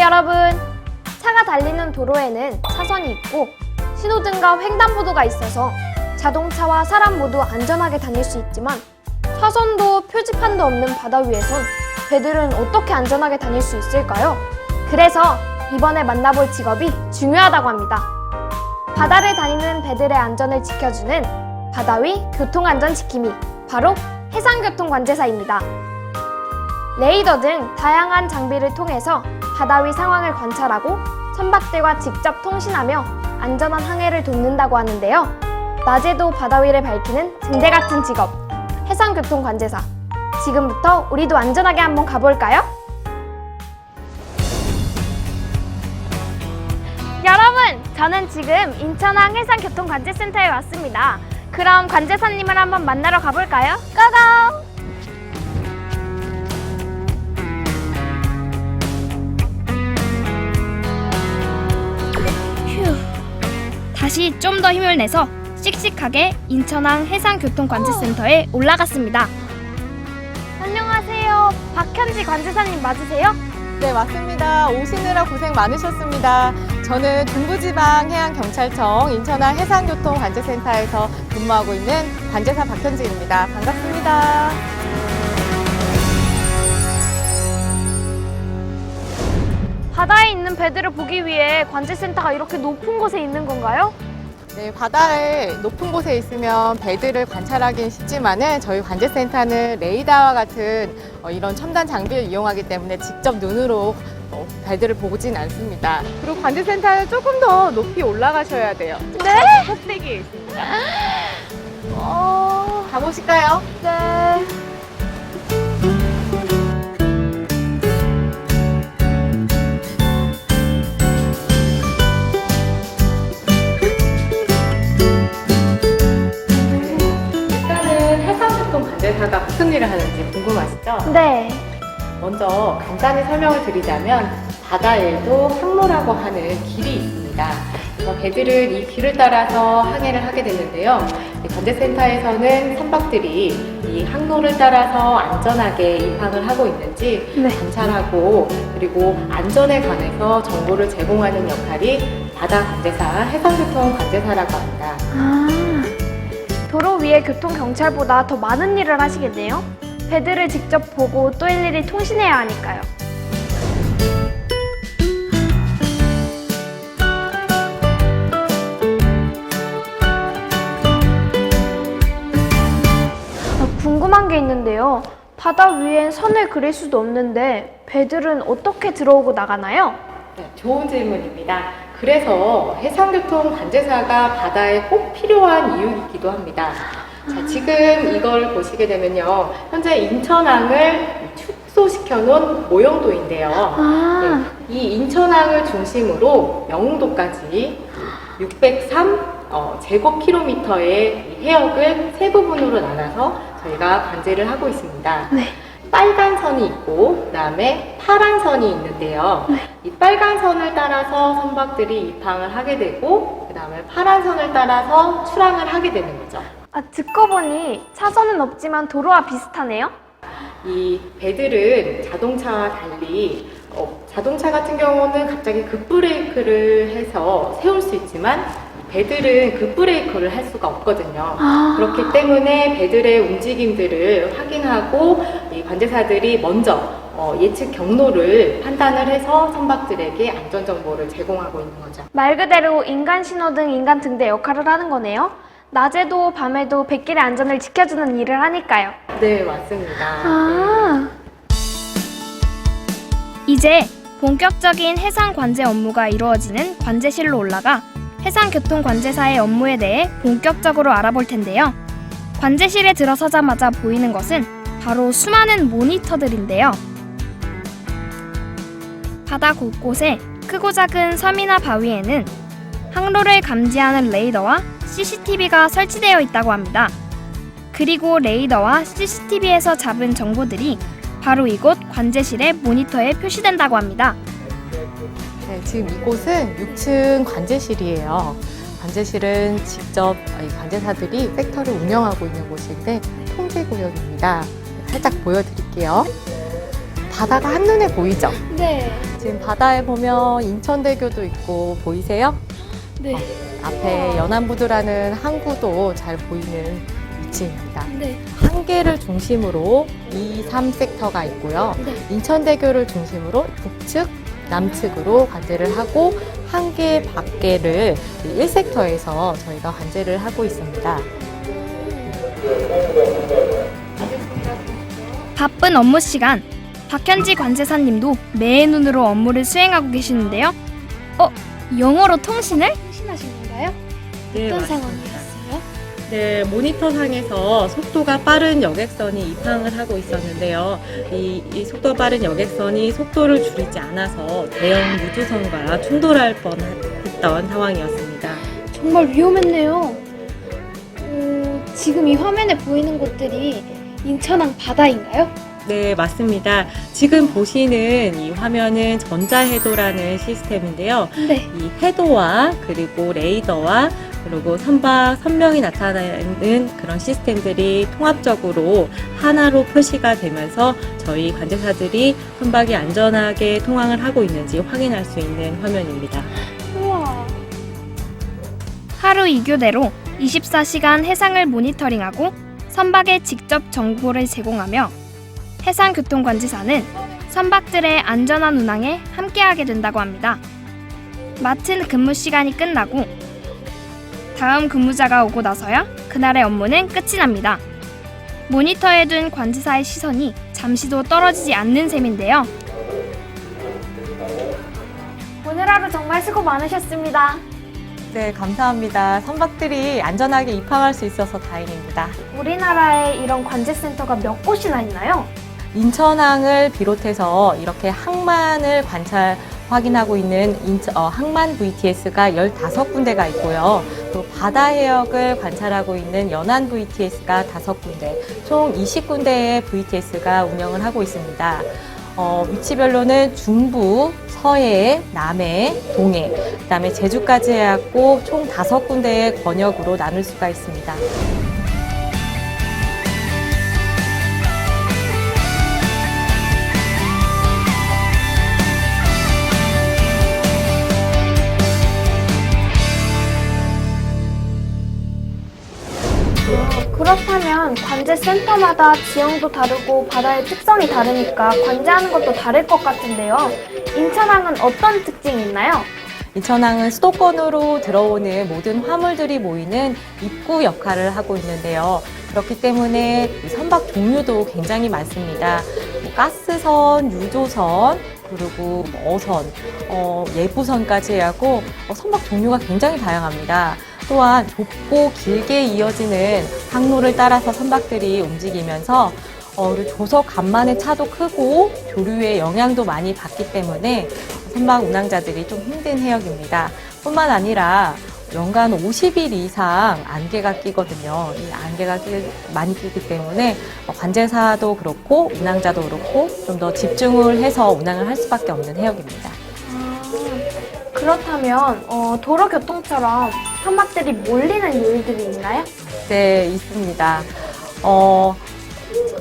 여러분! 차가 달리는 도로에는 차선이 있고 신호등과 횡단보도가 있어서 자동차와 사람 모두 안전하게 다닐 수 있지만 차선도 표지판도 없는 바다 위에선 배들은 어떻게 안전하게 다닐 수 있을까요? 그래서 이번에 만나볼 직업이 중요하다고 합니다. 바다를 다니는 배들의 안전을 지켜주는 바다 위 교통안전지킴이, 바로 해상교통관제사입니다. 레이더 등 다양한 장비를 통해서 바다 위 상황을 관찰하고 선박들과 직접 통신하며 안전한 항해를 돕는다고 하는데요. 낮에도 바다 위를 밝히는 등대 같은 직업, 해상교통관제사. 지금부터 우리도 안전하게 한번 가볼까요? 여러분, 저는 지금 인천항 해상교통관제센터에 왔습니다. 그럼 관제사님을 한번 만나러 가볼까요? 고고! 다시 좀 더 힘을 내서 씩씩하게 인천항 해상교통관제센터에 올라갔습니다. 안녕하세요. 박현지 관제사님 맞으세요? 네, 맞습니다. 오시느라 고생 많으셨습니다. 저는 중부지방해양경찰청 인천항 해상교통관제센터에서 근무하고 있는 관제사 박현지입니다. 반갑습니다. 바다에 있는 배들을 보기 위해 관제센터가 이렇게 높은 곳에 있는 건가요? 네, 바다에 높은 곳에 있으면 배들을 관찰하기는 쉽지만은 저희 관제센터는 레이더와 같은 이런 첨단 장비를 이용하기 때문에 직접 눈으로 배들을 보진 않습니다. 그리고 관제센터는 조금 더 높이 올라가셔야 돼요. 네? 꼭대기에 있습니다. 가보실까요? 네. 관제사가 무슨 일을 하는지 궁금하시죠? 네. 먼저 간단히 설명을 드리자면 바다에도 항로라고 하는 길이 있습니다. 그래서 배들은 이 길을 따라서 항해를 하게 되는데요. 관제센터에서는 선박들이 이 항로를 따라서 안전하게 입항을 하고 있는지 관찰하고 그리고 안전에 관해서 정보를 제공하는 역할이 바다 관제사, 해상교통 관제사라고 합니다. 도로 위의 교통경찰보다 더 많은 일을 하시겠네요? 배들을 직접 보고 또 일일이 통신해야 하니까요. 궁금한 게 있는데요. 바다 위엔 선을 그릴 수도 없는데 배들은 어떻게 들어오고 나가나요? 네, 좋은 질문입니다. 그래서 해상교통관제사가 바다에 꼭 필요한 이유이기도 합니다. 자, 지금 이걸 보시게 되면요. 현재 인천항을 축소시켜 놓은 모형도인데요. 네, 이 인천항을 중심으로 영흥도까지 603 제곱킬로미터의 해역을 세 부분으로 나눠서 저희가 관제를 하고 있습니다. 네. 빨간 선이 있고 그다음에 파란 선이 있는데요. 이 빨간 선을 따라서 선박들이 입항을 하게 되고 그다음에 파란 선을 따라서 출항을 하게 되는 거죠. 듣고 보니 차선은 없지만 도로와 비슷하네요? 이 배들은 자동차와 달리 자동차 같은 경우는 갑자기 급브레이크를 해서 세울 수 있지만 배들은 급브레이크를 할 수가 없거든요. 그렇기 때문에 배들의 움직임들을 확인하고 이 관제사들이 먼저 예측 경로를 판단을 해서 선박들에게 안전정보를 제공하고 있는 거죠. 말 그대로 인간 신호등, 인간 등대 역할을 하는 거네요. 낮에도 밤에도 뱃길의 안전을 지켜주는 일을 하니까요. 네, 맞습니다. 이제 본격적인 해상 관제 업무가 이루어지는 관제실로 올라가 해상교통관제사의 업무에 대해 본격적으로 알아볼 텐데요. 관제실에 들어서자마자 보이는 것은 바로 수많은 모니터들인데요. 바다 곳곳에 크고 작은 섬이나 바위에는 항로를 감지하는 레이더와 CCTV가 설치되어 있다고 합니다. 그리고 레이더와 CCTV에서 잡은 정보들이 바로 이곳 관제실의 모니터에 표시된다고 합니다. 네, 지금 이곳은 6층 관제실이에요. 관제실은 직접 관제사들이 섹터를 운영하고 있는 곳인데 통제구역입니다. 살짝 보여드릴게요. 바다가 한눈에 보이죠? 네. 지금 바다에 보면 인천대교도 있고 보이세요? 네. 앞에 연안부두라는 항구도 잘 보이는 위치입니다. 네. 한계를 중심으로 2, 3섹터가 있고요. 네. 인천대교를 중심으로 북측, 남측으로 관제를 하고 한계 밖에를 1섹터에서 저희가 관제를 하고 있습니다. 바쁜 업무 시간, 박현지 관제사님도 매의 눈으로 업무를 수행하고 계시는데요. 영어로 통신을? 통신하신 건가요? 네, 어떤 맞습니다. 상황이었어요? 네, 모니터상에서 속도가 빠른 여객선이 입항을 하고 있었는데요. 이 속도가 빠른 여객선이 속도를 줄이지 않아서 대형 우주선과 충돌할 뻔했던 상황이었습니다. 정말 위험했네요. 지금 이 화면에 보이는 곳들이 인천항 바다인가요? 네, 맞습니다. 지금 보시는 이 화면은 전자해도라는 시스템인데요. 네. 이 해도와 그리고 레이더와 그리고 선박 선명히 나타나는 그런 시스템들이 통합적으로 하나로 표시가 되면서 저희 관제사들이 선박이 안전하게 통항을 하고 있는지 확인할 수 있는 화면입니다. 우와. 하루 2교대로 24시간 해상을 모니터링하고 선박에 직접 정보를 제공하며 해상교통관제사는 선박들의 안전한 운항에 함께하게 된다고 합니다. 맡은 근무 시간이 끝나고 다음 근무자가 오고 나서야 그날의 업무는 끝이 납니다. 모니터에 둔 관제사의 시선이 잠시도 떨어지지 않는 셈인데요. 오늘 하루 정말 수고 많으셨습니다. 네, 감사합니다. 선박들이 안전하게 입항할 수 있어서 다행입니다. 우리나라에 이런 관제센터가 몇 곳이나 있나요? 인천항을 비롯해서 이렇게 항만을 확인하고 있는 항만 VTS가 15군데가 있고요. 또 바다 해역을 관찰하고 있는 연안 VTS가 5군데, 총 20군데의 VTS가 운영을 하고 있습니다. 위치별로는 중부, 서해, 남해, 동해, 그다음에 제주까지 해갖고 총 5군데의 권역으로 나눌 수가 있습니다. 그렇다면 관제센터마다 지형도 다르고 바다의 특성이 다르니까 관제하는 것도 다를 것 같은데요. 인천항은 어떤 특징이 있나요? 인천항은 수도권으로 들어오는 모든 화물들이 모이는 입구 역할을 하고 있는데요. 그렇기 때문에 선박 종류도 굉장히 많습니다. 가스선, 유조선, 그리고 어선, 예부선까지 하고 선박 종류가 굉장히 다양합니다. 또한 좁고 길게 이어지는 항로를 따라서 선박들이 움직이면서 조석 간만의 차도 크고 조류의 영향도 많이 받기 때문에 선박 운항자들이 좀 힘든 해역입니다. 뿐만 아니라 연간 50일 이상 안개가 끼거든요. 이 안개가 많이 끼기 때문에 관제사도 그렇고 운항자도 그렇고 좀 더 집중을 해서 운항을 할 수밖에 없는 해역입니다. 그렇다면 도로교통처럼 선박들이 몰리는 요일들이 있나요? 네, 있습니다.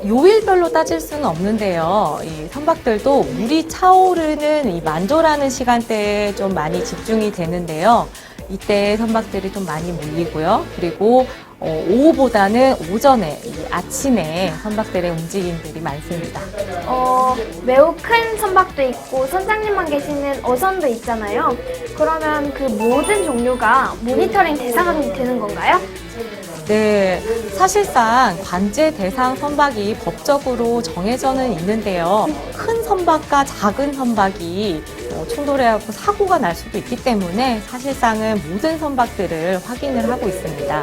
요일별로 따질 수는 없는데요. 이 선박들도 물이 차오르는 이 만조라는 시간대에 좀 많이 집중이 되는데요. 이때 선박들이 좀 많이 몰리고요. 그리고 오후보다는 오전에, 아침에 선박들의 움직임들이 많습니다. 매우 큰 선박도 있고 선장님만 계시는 어선도 있잖아요. 그러면 그 모든 종류가 모니터링 대상이 되는 건가요? 네, 사실상 관제 대상 선박이 법적으로 정해져는 있는데요. 큰 선박과 작은 선박이 충돌해갖고 사고가 날 수도 있기 때문에 사실상은 모든 선박들을 확인을 하고 있습니다.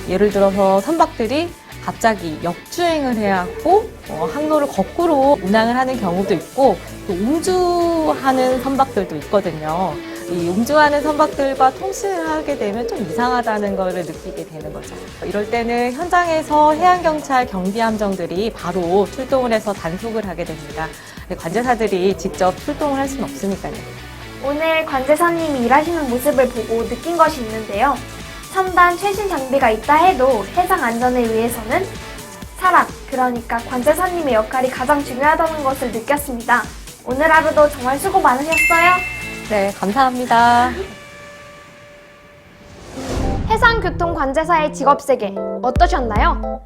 예를 들어서 선박들이 갑자기 역주행을 해갖고 항로를 거꾸로 운항을 하는 경우도 있고 또 음주하는 선박들도 있거든요. 이 음주하는 선박들과 통신을 하게 되면 좀 이상하다는 것을 느끼게 되는 거죠. 이럴 때는 현장에서 해양경찰 경비함정들이 바로 출동을 해서 단속을 하게 됩니다. 관제사들이 직접 출동을 할 수는 없으니까요. 오늘 관제사님이 일하시는 모습을 보고 느낀 것이 있는데요. 첨단 최신 장비가 있다 해도 해상 안전을 위해서는 사람, 그러니까 관제사님의 역할이 가장 중요하다는 것을 느꼈습니다. 오늘 하루도 정말 수고 많으셨어요. 네, 감사합니다. 해상교통관제사의 직업세계 어떠셨나요?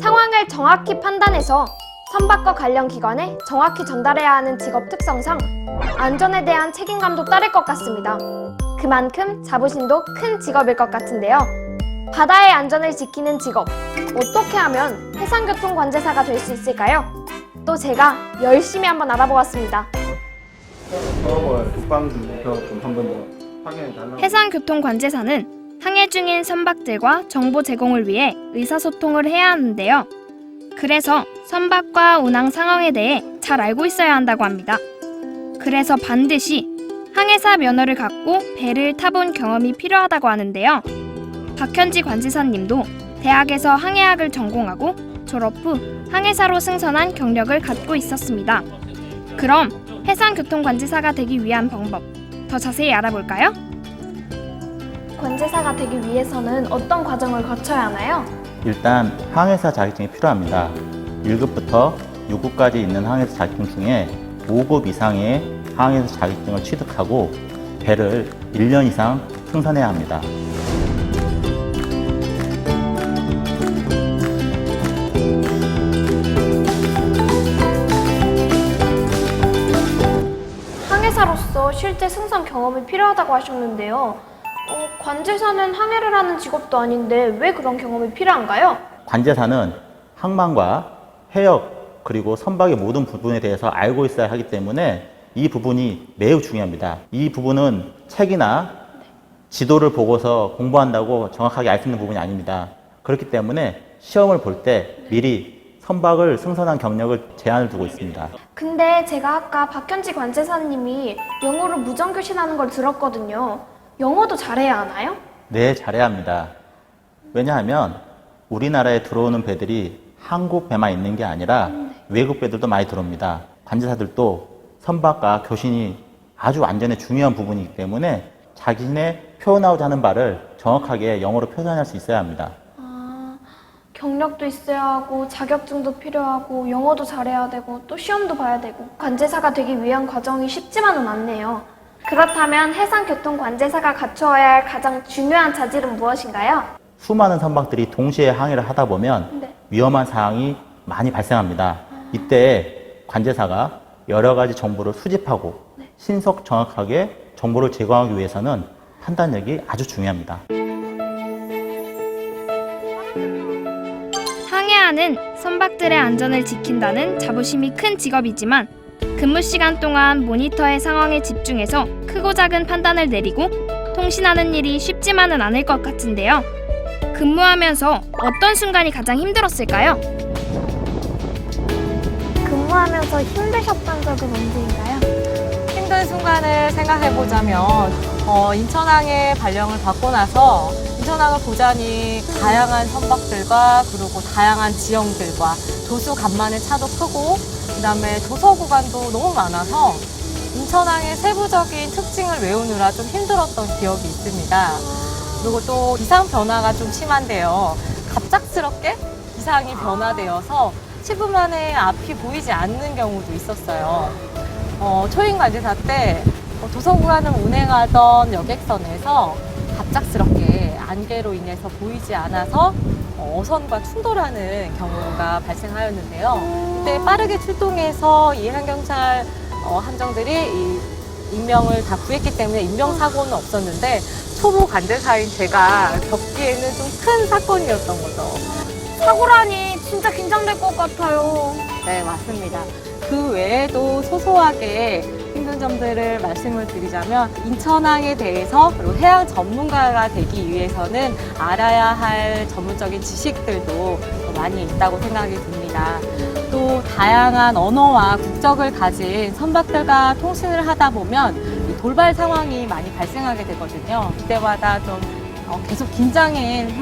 상황을 정확히 판단해서 선박과 관련 기관에 정확히 전달해야 하는 직업 특성상 안전에 대한 책임감도 따를 것 같습니다. 그만큼 자부심도 큰 직업일 것 같은데요. 바다의 안전을 지키는 직업, 어떻게 하면 해상교통관제사가 될 수 있을까요? 또 제가 열심히 한번 알아보았습니다. 수업을 독방에서 좀 한 번 더 확인해 달라고. 해상교통관제사는 항해 중인 선박들과 정보 제공을 위해 의사소통을 해야 하는데요. 그래서 선박과 운항 상황에 대해 잘 알고 있어야 한다고 합니다. 그래서 반드시 항해사 면허를 갖고 배를 타본 경험이 필요하다고 하는데요. 박현지 관제사님도 대학에서 항해학을 전공하고 졸업 후 항해사로 승선한 경력을 갖고 있었습니다. 그럼 해상교통관제사가 되기 위한 방법 더 자세히 알아볼까요? 관제사가 되기 위해서는 어떤 과정을 거쳐야 하나요? 일단 항해사 자격증이 필요합니다. 1급부터 6급까지 있는 항해사 자격증 중에 5급 이상의 항해사 자격증을 취득하고 배를 1년 이상 승선해야 합니다. 항해사로서 실제 승선 경험이 필요하다고 하셨는데요. 관제사는 항해를 하는 직업도 아닌데 왜 그런 경험이 필요한가요? 관제사는 항만과 해역 그리고 선박의 모든 부분에 대해서 알고 있어야 하기 때문에 이 부분이 매우 중요합니다. 이 부분은 책이나 지도를 보고서 공부한다고 정확하게 알 수 있는 부분이 아닙니다. 그렇기 때문에 시험을 볼 때 미리 선박을 승선한 경력을 제한을 두고 있습니다. 근데 제가 아까 박현지 관제사님이 영어로 무전교신하는 걸 들었거든요. 영어도 잘해야 하나요? 네, 잘해야 합니다. 왜냐하면 우리나라에 들어오는 배들이 한국 배만 있는 게 아니라 외국 배들도 많이 들어옵니다. 관제사들도 선박과 교신이 아주 안전에 중요한 부분이기 때문에 자신의 표현하고자 하는 바를 정확하게 영어로 표현할 수 있어야 합니다. 경력도 있어야 하고 자격증도 필요하고 영어도 잘해야 되고 또 시험도 봐야 되고 관제사가 되기 위한 과정이 쉽지만은 않네요. 그렇다면 해상교통관제사가 갖추어야 할 가장 중요한 자질은 무엇인가요? 수많은 선박들이 동시에 항해를 하다 보면 네. 위험한 사항이 많이 발생합니다. 이때 관제사가 여러 가지 정보를 수집하고 신속 정확하게 정보를 제공하기 위해서는 판단력이 아주 중요합니다. 항해하는 선박들의 안전을 지킨다는 자부심이 큰 직업이지만 근무 시간 동안 모니터의 상황에 집중해서 크고 작은 판단을 내리고 통신하는 일이 쉽지만은 않을 것 같은데요. 근무하면서 어떤 순간이 가장 힘들었을까요? 근무하면서 힘드셨던 적은 언제인가요? 힘든 순간을 생각해보자면 인천항에 발령을 받고 나서 인천항을 보자니 다양한 선박들과 그리고 다양한 지형들과 조수 간만의 차도 크고 그다음에 도서 구간도 너무 많아서 인천항의 세부적인 특징을 외우느라 좀 힘들었던 기억이 있습니다. 그리고 또 기상 변화가 좀 심한데요. 갑작스럽게 기상이 변화되어서 10분 만에 앞이 보이지 않는 경우도 있었어요. 초임 관제사 때 도서 구간을 운행하던 여객선에서 갑작스럽게 안개로 인해서 보이지 않아서 어선과 충돌하는 경우가 발생하였는데요. 그때 빠르게 출동해서 이 해양경찰 함정들이 이 인명을 다 구했기 때문에 인명사고는 없었는데 초보 관제사인 제가 겪기에는 좀 큰 사건이었던 거죠. 사고라니 진짜 긴장될 것 같아요. 네, 맞습니다. 그 외에도 소소하게 힘든 점들을 말씀을 드리자면 인천항에 대해서 그리고 해양 전문가가 되기 위해서는 알아야 할 전문적인 지식들도 많이 있다고 생각이 듭니다. 또 다양한 언어와 국적을 가진 선박들과 통신을 하다 보면 이 돌발 상황이 많이 발생하게 되거든요. 그때마다 좀 계속 긴장의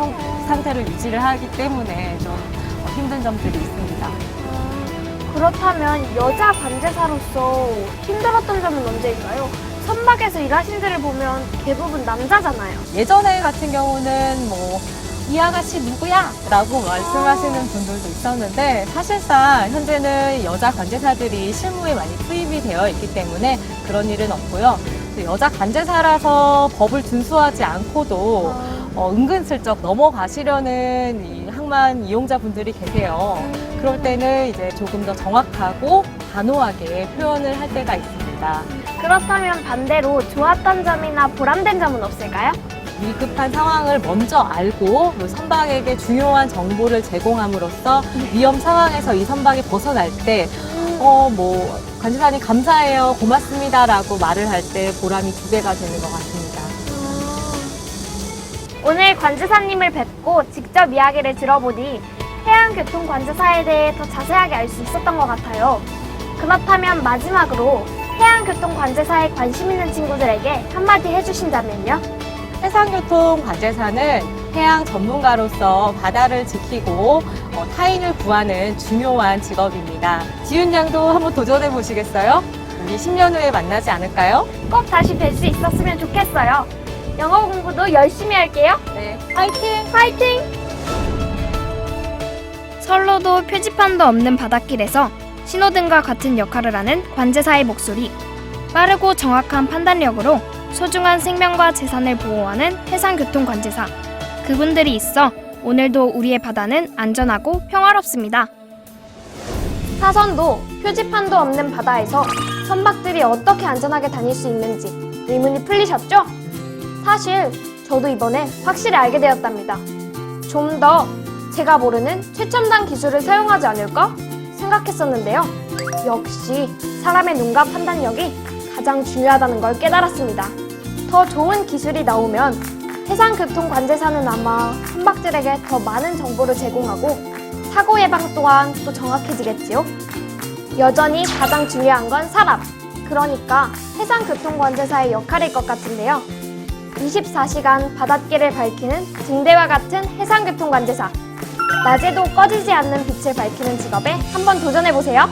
상태를 유지를 하기 때문에 좀 힘든 점들이 있습니다. 그렇다면 여자 관제사로서 힘들었던 점은 언제일까요? 선박에서 일하신 분들을 보면 대부분 남자잖아요. 예전에 같은 경우는 이 아가씨 누구야? 라고 말씀하시는 분들도 있었는데 사실상 현재는 여자 관제사들이 실무에 많이 투입이 되어 있기 때문에 그런 일은 없고요. 여자 관제사라서 법을 준수하지 않고도 은근슬쩍 넘어가시려는 이 항만 이용자분들이 계세요. 그럴 때는 이제 조금 더 정확하고 단호하게 표현을 할 때가 있습니다. 그렇다면 반대로 좋았던 점이나 보람된 점은 없을까요? 위급한 상황을 먼저 알고 그리고 선박에게 중요한 정보를 제공함으로써 위험 상황에서 이 선박이 벗어날 때 관제사님 감사해요, 고맙습니다라고 말을 할 때 보람이 2배가 되는 것 같습니다. 오늘 관제사님을 뵙고 직접 이야기를 들어보니 해양교통관제사에 대해 더 자세하게 알 수 있었던 것 같아요. 그렇다면 마지막으로 해양교통관제사에 관심 있는 친구들에게 한마디 해주신다면요? 해상교통관제사는 해양 전문가로서 바다를 지키고 타인을 구하는 중요한 직업입니다. 지윤 양도 한번 도전해 보시겠어요? 우리 10년 후에 만나지 않을까요? 꼭 다시 뵐 수 있었으면 좋겠어요. 영어 공부도 열심히 할게요. 네, 화이팅! 파이팅! 선로도 표지판도 없는 바닷길에서 신호등과 같은 역할을 하는 관제사의 목소리. 빠르고 정확한 판단력으로 소중한 생명과 재산을 보호하는 해상교통관제사. 그분들이 있어 오늘도 우리의 바다는 안전하고 평화롭습니다. 사선도 표지판도 없는 바다에서 선박들이 어떻게 안전하게 다닐 수 있는지 의문이 풀리셨죠? 사실 저도 이번에 확실히 알게 되었답니다. 좀 더 제가 모르는 최첨단 기술을 사용하지 않을까 생각했었는데요. 역시 사람의 눈과 판단력이 가장 중요하다는 걸 깨달았습니다. 더 좋은 기술이 나오면 해상교통관제사는 아마 선박들에게 더 많은 정보를 제공하고 사고 예방 또한 또 정확해지겠지요. 여전히 가장 중요한 건 사람, 그러니까 해상교통관제사의 역할일 것 같은데요. 24시간 바닷길을 밝히는 등대와 같은 해상교통관제사. 낮에도 꺼지지 않는 빛을 밝히는 직업에 한번 도전해보세요.